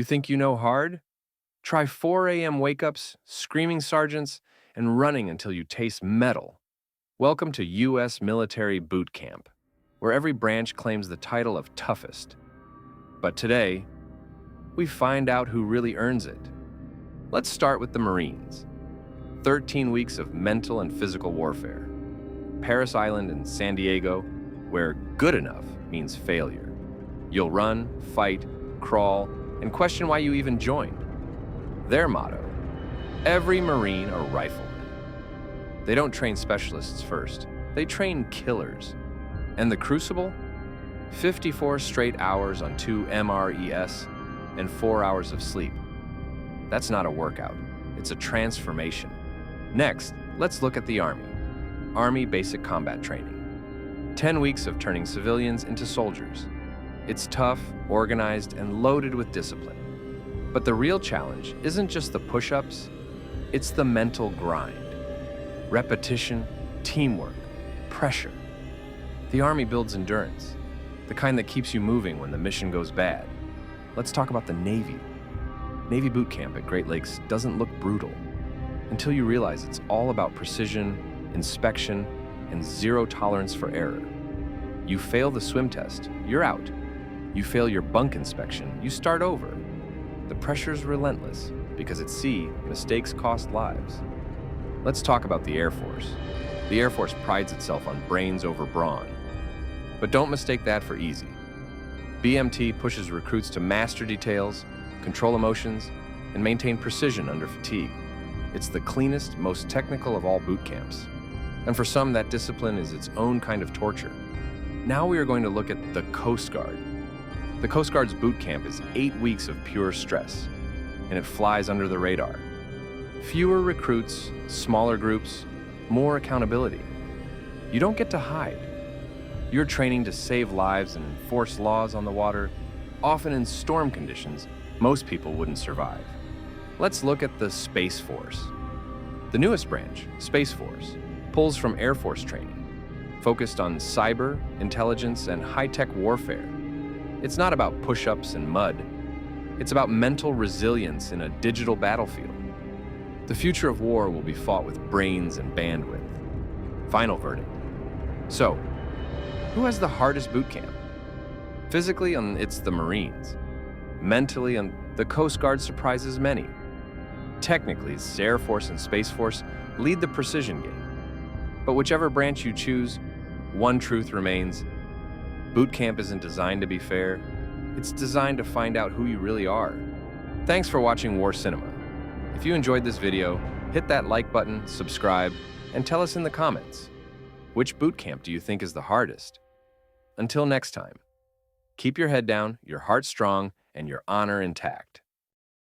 You think you know hard? Try 4 a.m. wake-ups, screaming sergeants, and running until you taste metal. Welcome to U.S. Military Boot Camp, where every branch claims the title of toughest. But today, we find out who really earns it. Let's start with the Marines. 13 weeks of mental and physical warfare. Paris Island and San Diego, where good enough means failure. You'll run, fight, crawl, and question why you even joined. Their motto: every Marine a rifleman. They don't train specialists first, they train killers. And the Crucible? 54 straight hours on 2 MRES and 4 hours of sleep. That's not a workout, it's a transformation. Next, let's look at the Army. Army Basic Combat Training. 10 weeks of turning civilians into soldiers. It's tough, organized, and loaded with discipline. But the real challenge isn't just the push-ups, it's the mental grind. Repetition, teamwork, pressure. The Army builds endurance, the kind that keeps you moving when the mission goes bad. Let's talk about the Navy. Navy boot camp at Great Lakes doesn't look brutal until you realize it's all about precision, inspection, and zero tolerance for error. You fail the swim test, you're out. You fail your bunk inspection, you start over. The pressure's relentless because at sea, mistakes cost lives. Let's talk about the Air Force. The Air Force prides itself on brains over brawn. But don't mistake that for easy. BMT pushes recruits to master details, control emotions, and maintain precision under fatigue. It's the cleanest, most technical of all boot camps. And for some, that discipline is its own kind of torture. Now we are going to look at the Coast Guard. The Coast Guard's boot camp is 8 weeks of pure stress, and it flies under the radar. Fewer recruits, smaller groups, more accountability. You don't get to hide. You're training to save lives and enforce laws on the water, often in storm conditions most people wouldn't survive. Let's look at the Space Force. The newest branch, Space Force, pulls from Air Force training, focused on cyber, intelligence, and high-tech warfare. It's not about push-ups and mud. It's about mental resilience in a digital battlefield. The future of war will be fought with brains and bandwidth. Final verdict. So, who has the hardest boot camp? Physically, it's the Marines. Mentally, the Coast Guard surprises many. Technically, the Air Force and Space Force lead the precision game. But whichever branch you choose, one truth remains: boot camp isn't designed to be fair. It's designed to find out who you really are. Thanks for watching War Cinema. If you enjoyed this video, hit that like button, subscribe, and tell us in the comments, which boot camp do you think is the hardest? Until next time, keep your head down, your heart strong, and your honor intact.